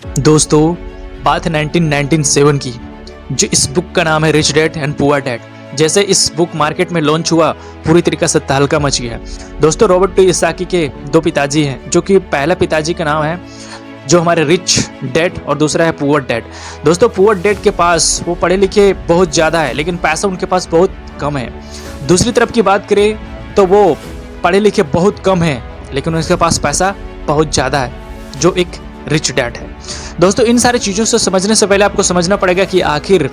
दोस्तों, बात है 1997 की, जो इस बुक का नाम है rich dad and poor dad. जैसे इस बुक मार्केट में लॉन्च हुआ, पूरी तरीके से तहलका मच गया। दोस्तों, रॉबर्ट कियोसाकी के दो पिताजी हैं, जो कि पहला पिताजी का नाम है जो हमारे रिच डैड और दूसरा है पुअर डैड। दोस्तों, पुअर डैड के पास वो पढ़े लिखे बहुत ज़्यादा है, लेकिन पैसा उनके पास बहुत कम है। दूसरी तरफ की बात करें तो वो पढ़े लिखे बहुत कम है, लेकिन उनके पास पैसा बहुत ज़्यादा है, जो एक रिच डैड है। दोस्तों, इन सारी चीज़ों से समझने से पहले आपको समझना पड़ेगा कि आखिर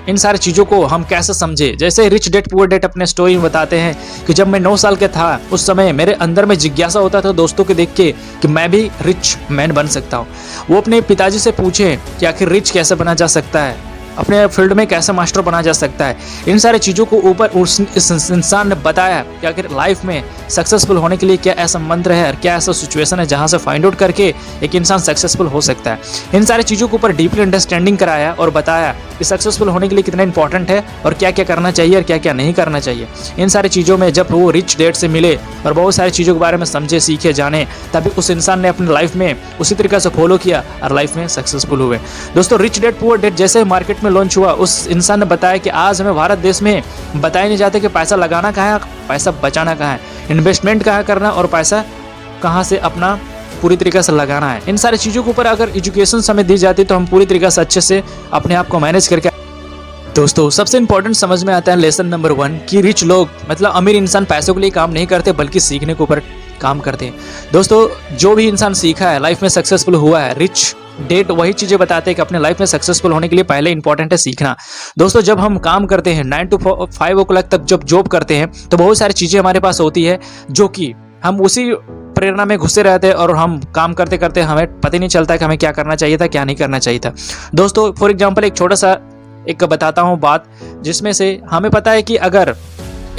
इन सारी चीज़ों को हम कैसे समझे। जैसे रिच डैड पुअर डैड अपने स्टोरी में बताते हैं कि जब मैं 9 साल का था, उस समय मेरे अंदर में जिज्ञासा होता था दोस्तों के देख के कि मैं भी रिच मैन बन सकता हूँ। वो अपने पिताजी से पूछे कि आखिर रिच कैसे बना जा सकता है, अपने फील्ड में कैसे मास्टर बना जा सकता है। इन सारी चीज़ों को ऊपर इस इंसान ने बताया कि आखिर लाइफ में सक्सेसफुल होने के लिए क्या ऐसा मंत्र है और क्या ऐसा सिचुएशन है जहाँ से फाइंड आउट करके एक इंसान सक्सेसफुल हो सकता है। इन सारी चीज़ों के ऊपर डीपली अंडरस्टैंडिंग कराया और बताया कि सक्सेसफुल होने के लिए कितना इंपॉर्टेंट है और क्या क्या करना चाहिए और क्या क्या नहीं करना चाहिए। इन सारी चीज़ों में जब वो रिच डैड से मिले और बहुत सारी चीज़ों के बारे में समझे, सीखे, जाने, तभी उस इंसान ने अपनी लाइफ में उसी तरीके से फॉलो किया और लाइफ में सक्सेसफुल हुए। दोस्तों, रिच डैड पुअर डैड जैसे मार्केट में लॉन्च हुआ, उस इंसान ने बताया कि आज हमें भारत देश में बताया नहीं जाता कि पैसा लगाना कहाँ है, पैसा बचाना कहाँ है, इन्वेस्टमेंट कहाँ करना और पैसा कहाँ से अपना पूरी तरीके से लगाना है। इन सारी चीज़ों के ऊपर अगर एजुकेशन हमें दी जाती तो हम पूरी तरीके से अच्छे से अपने आप को मैनेज करके। दोस्तों, सबसे इंपॉर्टेंट समझ में आता है लेसन नंबर 1 कि रिच लोग मतलब अमीर इंसान पैसों के लिए काम नहीं करते बल्कि सीखने के ऊपर काम करते हैं। दोस्तों, जो भी इंसान सीखा है, लाइफ में सक्सेसफुल हुआ है, रिच डैड वही चीज़ें बताते हैं कि अपने लाइफ में सक्सेसफुल होने के लिए पहले इंपॉर्टेंट है सीखना। दोस्तों, जब हम काम करते हैं 9 to 5 o'clock तक जब जॉब करते हैं तो बहुत सारी चीज़ें हमारे पास होती है जो कि हम उसी प्रेरणा में घुसे रहते हैं और हम काम करते करते हमें पता ही नहीं चलता कि हमें क्या करना चाहिए था, क्या नहीं करना चाहिए था। दोस्तों, फॉर एग्जाम्पल एक छोटा सा एक बताता हूँ बात, जिसमें से हमें पता है कि अगर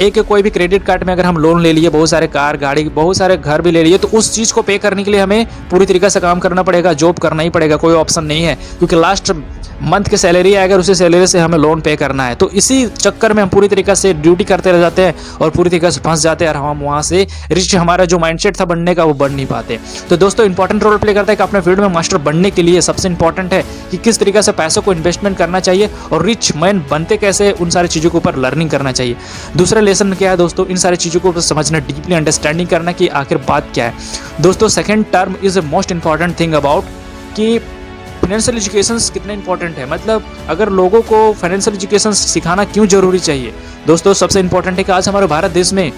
एक कोई भी क्रेडिट कार्ड में अगर हम लोन ले लिए, बहुत सारे कार, गाड़ी, बहुत सारे घर भी ले लिए, तो उस चीज़ को पे करने के लिए हमें पूरी तरीके से काम करना पड़ेगा, जॉब करना ही पड़ेगा, कोई ऑप्शन नहीं है, क्योंकि लास्ट मंथ की सैलरी है, अगर उसी सैलरी से हमें लोन पे करना है। तो इसी चक्कर में हम पूरी तरीके से ड्यूटी करते रह जाते हैं और पूरी तरीके से फंस जाते हैं और हम वहाँ से रिच हमारा जो माइंडसेट था बनने का वो बन नहीं पाते। तो दोस्तों, इंपॉर्टेंट रोल प्ले करता है कि अपने फील्ड में मास्टर बनने के लिए सबसे इंपॉर्टेंट है कि किस तरीके से पैसों को इन्वेस्टमेंट करना चाहिए और रिच मैन बनते कैसे, उन सारी चीज़ों के ऊपर लर्निंग करना चाहिए। दूसरा लेसन क्या है दोस्तों, इन सारी चीज़ों को समझना, डीपली अंडरस्टैंडिंग करना कि आखिर बात क्या है। दोस्तों, second term is the most important thing about कि फाइनेंशियल एजुकेशन कितना इंपॉर्टेंट है, मतलब अगर लोगों को फाइनेंशियल एजुकेशन सिखाना क्यों जरूरी चाहिए। दोस्तों, सबसे इंपॉर्टेंट है कि आज हमारे भारत देश में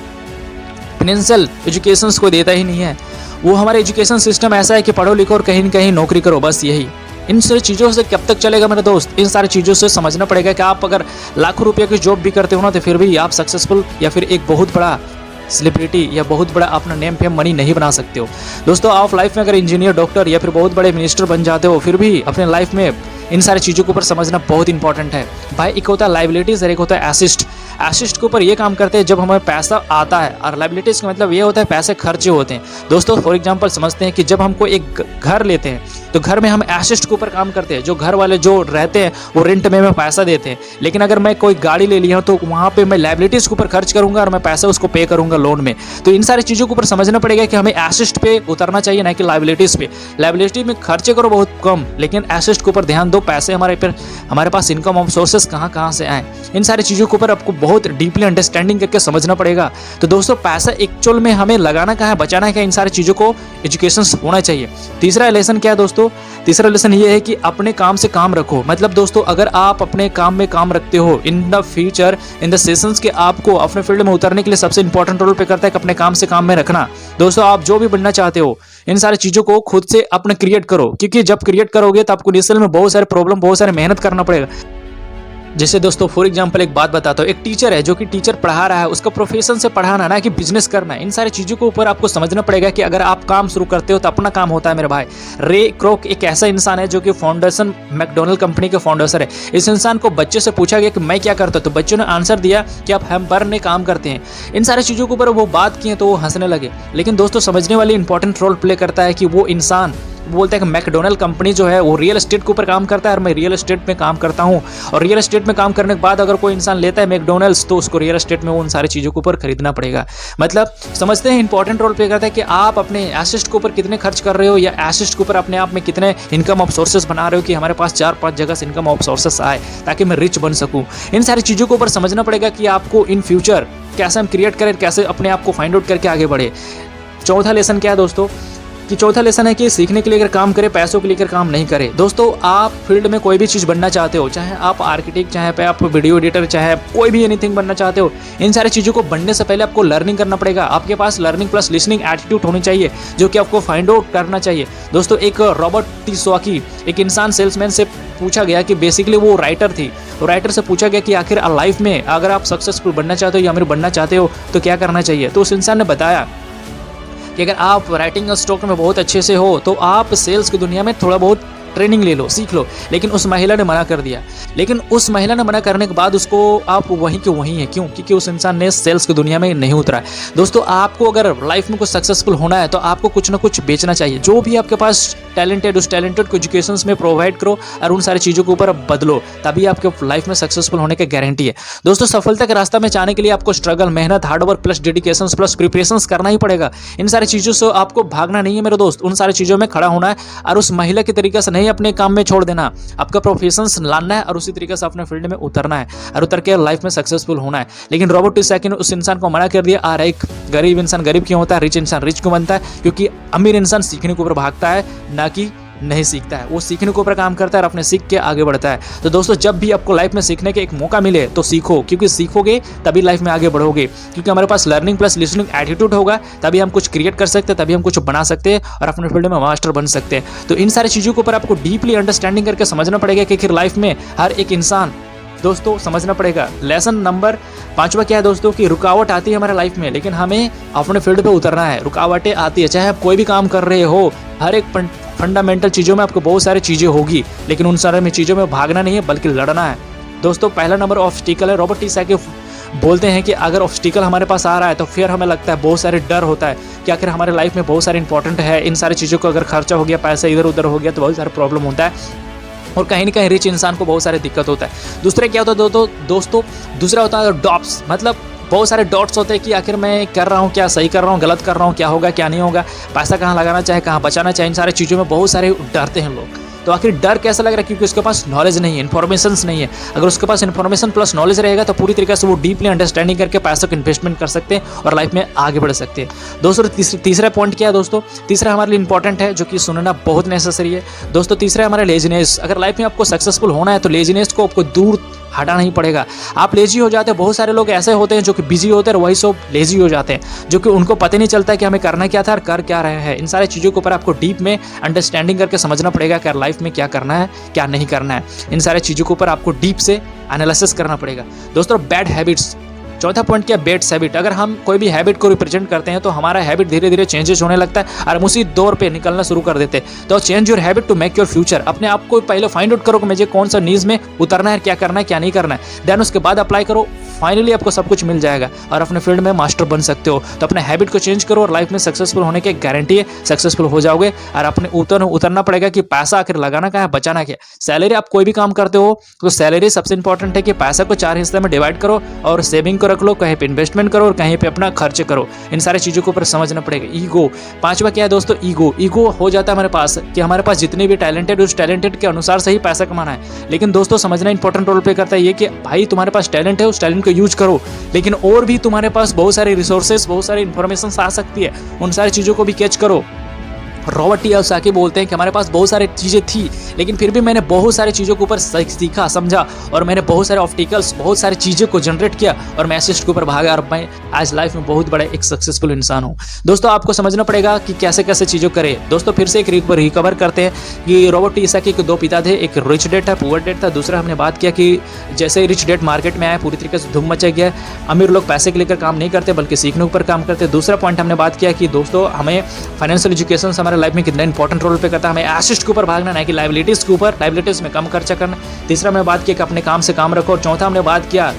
फाइनेंशियल एजुकेशन को देता ही नहीं है। वो हमारे एजुकेशन सिस्टम ऐसा है कि पढ़ो लिखो और कहीं न कहीं नौकरी करो, बस यही। इन सारी चीज़ों से कब तक चलेगा मेरे दोस्त। इन सारी चीज़ों से समझना पड़ेगा कि आप अगर लाखों रुपये की जॉब भी करते हो ना, तो फिर भी आप सक्सेसफुल या फिर एक बहुत बड़ा सेलिब्रिटी या बहुत बड़ा अपना नेम फेम मनी नहीं बना सकते हो। दोस्तों, आप लाइफ में अगर इंजीनियर, डॉक्टर या फिर बहुत बड़े मिनिस्टर बन जाते हो, फिर भी अपने लाइफ में इन सारी चीज़ों के ऊपर समझना बहुत इंपॉर्टेंट है भाई। एक होता है लाइबिलिटीज़ और एक होता है एसिस्ट। एसिस्ट के ऊपर ये काम करते हैं जब हमें पैसा आता है, और लाइबिलिटीज़ का मतलब ये होता है पैसे खर्चे होते हैं। दोस्तों, फॉर एग्जांपल समझते हैं कि जब हमको एक घर लेते हैं तो घर में हम एसिस्ट के ऊपर काम करते हैं, जो घर वाले जो रहते हैं वो रेंट में पैसा देते हैं। लेकिन अगर मैं कोई गाड़ी ले लिया हूँ तो वहाँ पे मैं लाइबिलिटीज़ के ऊपर खर्च करूँगा और मैं पैसा उसको पे करूँगा लोन में। तो इन सारी चीज़ों के ऊपर समझना पड़ेगा कि हमें एसिस्ट पे उतरना चाहिए, ना कि लाइबिलिटीज़ पे। लाइबिलिटी में खर्चे करो बहुत कम, लेकिन एसिस्ट के ऊपर ध्यान दो, पैसे हमारे पास इनकम ऑफ सोर्सेस कहाँ से आए। इन सारी चीज़ों के ऊपर आपको बहुत डीपली अंडरस्टैंडिंग करके समझना पड़ेगा। तो दोस्तों, पैसा एक्चुअल में हमें लगाना कहाँ है, बचाना है क्या, इन सारी चीज़ों को एजुकेशन होना चाहिए। तीसरा लेसन क्या है दोस्तों, तीसरा लेसन ये है कि अपने काम से काम रखो। मतलब दोस्तों, अगर आप अपने काम में काम रखते हो, in the future, in the sessions के आपको अपने फील्ड में उतरने के लिए सबसे इंपॉर्टेंट रोल पे करता है कि अपने काम से काम में रखना। दोस्तों, आप जो भी बनना चाहते हो, इन सारी चीज़ों को खुद से अपने क्रिएट करो, क्योंकि जब क्रिएट करोगे तो आपको इनिशियल में बहुत सारे प्रॉब्लम, बहुत सारे मेहनत करना पड़ेगा। जैसे दोस्तों, फॉर एग्जांपल एक बात बताता हूँ, एक टीचर है जो कि टीचर पढ़ा रहा है, उसका प्रोफेशन से पढ़ाना, ना कि बिजनेस करना है। इन सारी चीज़ों के ऊपर आपको समझना पड़ेगा कि अगर आप काम शुरू करते हो तो अपना काम होता है मेरे भाई। रे क्रॉक एक ऐसा इंसान है जो कि फाउंडेशन मैकडोनल्ड कंपनी के फाउंडर है। इस इंसान को बच्चे से पूछा गया कि मैं क्या करता हूँ, तो बच्चों ने आंसर दिया कि आप हैम्बर में काम करते हैं। इन सारी चीज़ों के ऊपर वो बात किए तो वो हंसने लगे। लेकिन दोस्तों, समझने वाली इंपॉर्टेंट रोल प्ले करता है कि वो इंसान बोलते हैं कि मैकडोनल्ड कंपनी जो है वो रियल एस्टेट के ऊपर काम करता है और मैं रियल एस्टेट में काम करता हूँ, और रियल एस्टेट में काम करने के बाद अगर कोई इंसान लेता है मैकडोनल्ड्स तो उसको रियल एस्टेट में वो उन सारी चीज़ों के ऊपर खरीदना पड़ेगा। मतलब समझते हैं इंपॉर्टेंट रोल प्ले करता है कि आप अपने एसेट के ऊपर कितने खर्च कर रहे हो या एसेट के ऊपर अपने आप में कितने इनकम ऑफ सोर्सेस बना रहे हो कि हमारे पास 4-5 जगह से इनकम ऑफ सोर्सेस आए ताकि मैं रिच बन सकूँ। इन सारी चीज़ों के ऊपर समझना पड़ेगा कि आपको इन फ्यूचर कैसे हम क्रिएट करें, कैसे अपने आप को फाइंड आउट करके आगे बढ़े। चौथा लेसन क्या है दोस्तों कि चौथा लेसन है कि सीखने के लिए अगर काम करें, पैसों के लिए अगर काम नहीं करें। दोस्तों आप फील्ड में कोई भी चीज़ बनना चाहते हो, चाहे आप आर्किटेक्ट, चाहे पे आप वीडियो एडिटर, चाहे कोई भी एनीथिंग बनना चाहते हो, इन सारी चीज़ों को बनने से पहले आपको लर्निंग करना पड़ेगा। आपके पास लर्निंग प्लस लिसनिंग एटीट्यूड होनी चाहिए जो कि आपको फाइंड आउट करना चाहिए। दोस्तों एक रॉबर्ट टी स्वाकी, एक इंसान सेल्समैन से पूछा गया कि बेसिकली वो राइटर थी, तो राइटर से पूछा गया कि आखिर लाइफ में अगर आप सक्सेसफुल बनना चाहते हो या अमीर बनना चाहते हो तो क्या करना चाहिए। तो उस इंसान ने बताया कि अगर आप राइटिंग स्टॉक में बहुत अच्छे से हो तो आप सेल्स की दुनिया में थोड़ा बहुत ट्रेनिंग ले लो, सीख लो। लेकिन उस महिला ने मना कर दिया। लेकिन उस महिला ने मना करने के बाद उसको आप वहीं के वहीं है, क्यों? क्योंकि उस इंसान ने सेल्स की दुनिया में नहीं उतरा है। दोस्तों आपको अगर लाइफ में कुछ सक्सेसफुल होना है तो आपको कुछ ना कुछ बेचना चाहिए। जो भी आपके पास टैलेंटेड, उस टैलेंटेड को एजुकेशन में प्रोवाइड करो और उन सारी चीज़ों के ऊपर बदलो, तभी आपके लाइफ में सक्सेसफुल होने की गारंटी है। दोस्तों सफलता के रास्ता में जाने के लिए आपको स्ट्रगल, मेहनत, hard work plus dedication plus preparation करना ही पड़ेगा। इन सारी चीज़ों से आपको भागना नहीं है मेरे दोस्त, उन सारी चीज़ों में खड़ा होना है और उस महिला के तरीके से नहीं अपने काम में छोड़ देना। आपका प्रोफेशन लाना है और उसी तरीके से अपने फील्ड में उतरना है और उतर के लाइफ में सक्सेसफुल होना है। लेकिन रॉबर्ट टी स्वाकी ने उस इंसान को मना कर दिया। और एक गरीब इंसान गरीब क्यों होता है, रिच इंसान रिच क्यों बनता है? क्योंकि अमीर इंसान सीखने के ऊपर भागता है, ना कि नहीं सीखता है। वो सीखने के ऊपर काम करता है और अपने सीख के आगे बढ़ता है। तो दोस्तों जब भी आपको लाइफ में सीखने के एक मौका मिले तो सीखो, क्योंकि सीखोगे तभी लाइफ में आगे बढ़ोगे। क्योंकि हमारे पास लर्निंग प्लस लिसनिंग एटीट्यूड होगा तभी हम कुछ क्रिएट कर सकते हैं, तभी हम कुछ बना सकते हैं और अपने फील्ड में मास्टर बन सकते हैं। तो इन सारी चीज़ों के ऊपर आपको डीपली अंडरस्टैंडिंग करके समझना पड़ेगा कि फिर लाइफ में हर एक इंसान दोस्तों समझना पड़ेगा। लेसन नंबर 5वां क्या है दोस्तों कि रुकावट आती है हमारे लाइफ में, लेकिन हमें अपने फील्ड पे उतरना है। रुकावटें आती है, चाहे आप कोई भी काम कर रहे हो, हर एक फंडामेंटल चीज़ों में आपको बहुत सारी चीज़ें होगी, लेकिन उन सारे में चीज़ों में भागना नहीं है बल्कि लड़ना है। दोस्तों पहला नंबर ऑब्स्टिकल है। रॉबर्ट टी स्वाकी बोलते हैं कि अगर ऑब्स्टिकल हमारे पास आ रहा है तो फिर हमें लगता है बहुत सारे डर होता है कि आखिर हमारे लाइफ में बहुत सारे इंपॉर्टेंट है, इन सारी चीज़ों को अगर खर्चा हो गया, पैसा इधर उधर हो गया तो बहुत सारा प्रॉब्लम होता है और कहीं ना कहीं रिच इंसान को बहुत सारी दिक्कत होता है। दूसरा क्या होता है दोस्तों दूसरा होता है डॉट्स, मतलब बहुत सारे डॉट्स होते हैं कि आखिर मैं कर रहा हूँ क्या, सही कर रहा हूँ, गलत कर रहा हूँ, क्या होगा क्या नहीं होगा, पैसा कहाँ लगाना चाहे, कहाँ बचाना चाहे, इन सारी चीज़ों में बहुत सारे डरते हैं लोग। तो आखिर डर कैसा लग रहा है? क्योंकि उसके पास नॉलेज नहीं है, इन्फॉर्मेशन नहीं है। अगर उसके पास इन्फॉर्मेशन प्लस नॉलेज रहेगा तो पूरी तरीके से वो डीपली अंडरस्टैंडिंग करके पैसों को इन्वेस्टमेंट कर सकते हैं और लाइफ में आगे बढ़ सकते हैं। दोस्तों तीसरा पॉइंट क्या है दोस्तों? तीसरा हमारे लिए इंपॉर्टेंट है जो कि सुनना बहुत नेसेसरी है। दोस्तों तीसरा है हमारा लेजीनेस। अगर लाइफ में आपको सक्सेसफुल होना है तो लेजीनेस को आपको दूर हटाना ही पड़ेगा। आप लेजी हो जाते हैं, बहुत सारे लोग ऐसे होते हैं जो कि बिजी होते हैं और वही सब लेजी हो जाते हैं, जो कि उनको पता नहीं चलता है कि हमें करना क्या था और कर क्या रहे हैं। इन सारी चीज़ों के ऊपर आपको डीप में अंडरस्टैंडिंग करके समझना पड़ेगा कि लाइफ में क्या करना है क्या नहीं करना है। इन सारी चीज़ों के ऊपर आपको डीप से एनालिसिस करना पड़ेगा। दोस्तों बैड हैबिट्स, चौथा पॉइंट क्या? Bad habit. अगर हम कोई भी हैबिट को रिप्रेजेंट करते हैं तो हमारा हैबिट धीरे धीरे चेंजेस होने लगता है और हम उसी दौर पे निकलना शुरू कर देते हैं। तो change your habit to make your future. अपने आप को पहले फाइंड आउट करो कि मुझे कौन सा नीज में उतरना है, क्या करना है क्या नहीं करना है, देन उसके बाद अप्लाई करो। फाइनली आपको सब कुछ मिल जाएगा और अपने फील्ड में मास्टर बन सकते हो। तो अपने हैबिट को चेंज करो और लाइफ में सक्सेसफुल होने की गारंटी है, सक्सेसफुल हो जाओगे। और अपने उतरना पड़ेगा कि पैसा आखिर लगाना क्या है, बचाना क्या है। सैलरी, आप कोई भी काम करते हो तो सैलरी सबसे इंपॉर्टेंट है कि पैसा को 4 हिस्से में डिवाइड करो और सेविंग को रख लो, कहीं पे इन्वेस्टमेंट करो और कहीं पे अपना खर्च करो। इन सारी चीज़ों के ऊपर समझना पड़ेगा। ईगो, 5वां क्या है दोस्तों? ईगो हो जाता है हमारे पास कि हमारे पास जितने भी टैलेंटेड, उस टैलेंटेड के अनुसार से ही पैसा कमाना है। लेकिन दोस्तों समझना इंपॉर्टेंट रोल प्ले करता है ये कि भाई तुम्हारे पास टैलेंट है, उस टैलेंट को यूज करो, लेकिन और भी तुम्हारे पास बहुत सारे रिसोर्सेस, बहुत सारी इंफॉर्मेशन आ सकती है, उन सारी चीज़ों को भी कैच करो। रॉबर्ट टी स्वाकी बोलते हैं कि हमारे पास बहुत सारी चीज़ें थी लेकिन फिर भी मैंने बहुत सारी चीज़ों के ऊपर सीखा समझा और मैंने बहुत सारे ऑब्स्टिकल्स, बहुत सारी चीज़ों को जनरेट किया और मैं असिस्ट के ऊपर भागा और मैं आज लाइफ में बहुत बड़ा एक सक्सेसफुल इंसान हूँ। दोस्तों आपको समझना पड़ेगा कि कैसे कैसे चीज़ों करें। दोस्तों फिर से एक रिकवर करते हैं कि रॉबर्ट टी स्वाकी के 2 पिता थे, एक रिच डैड था, पुअर डैड था। दूसरा हमने बात किया कि जैसे ही रिच डैड मार्केट में आया पूरी तरीके से धूम मचा गया। अमीर लोग पैसे के लेकर काम नहीं करते बल्कि सीखने के ऊपर काम करते। दूसरा पॉइंट हमने बात किया कि दोस्तों हमें फाइनेंशियल एजुकेशन हमारे लाइफ में कितना इंपॉर्टेंट रोल पे करता है। हमें एसेट्स के ऊपर भागना, ना कि लायबिलिटीज के ऊपर, लायबिलिटीज में कम खर्चा करना। तीसरा हमने बात किया कि अपने काम से काम रखो। और चौथा हमने बात किया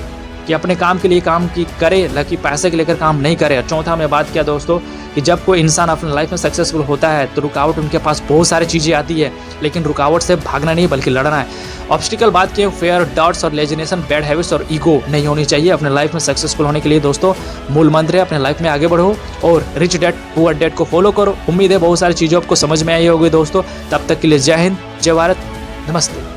कि अपने काम के लिए काम की करे, ना कि पैसे के लेकर काम नहीं करे। चौथा हमने बात किया दोस्तों कि जब कोई इंसान अपनी लाइफ में सक्सेसफुल होता है तो रुकावट उनके पास बहुत सारी चीज़ें आती है, लेकिन रुकावट से भागना नहीं बल्कि लड़ना है। ऑब्स्टिकल बात किए फेयर, डाउट्स और लेजिनेशन, बैड हैबिट्स और ईगो नहीं होनी चाहिए अपने लाइफ में सक्सेसफुल होने के लिए। दोस्तों मूल मंत्र है अपने लाइफ में आगे बढ़ो और रिच डैड पुअर डैड को फॉलो करो। उम्मीद है बहुत सारी चीज़ें आपको समझ में आई होगी दोस्तों। तब तक के लिए जय हिंद, जय भारत, नमस्ते।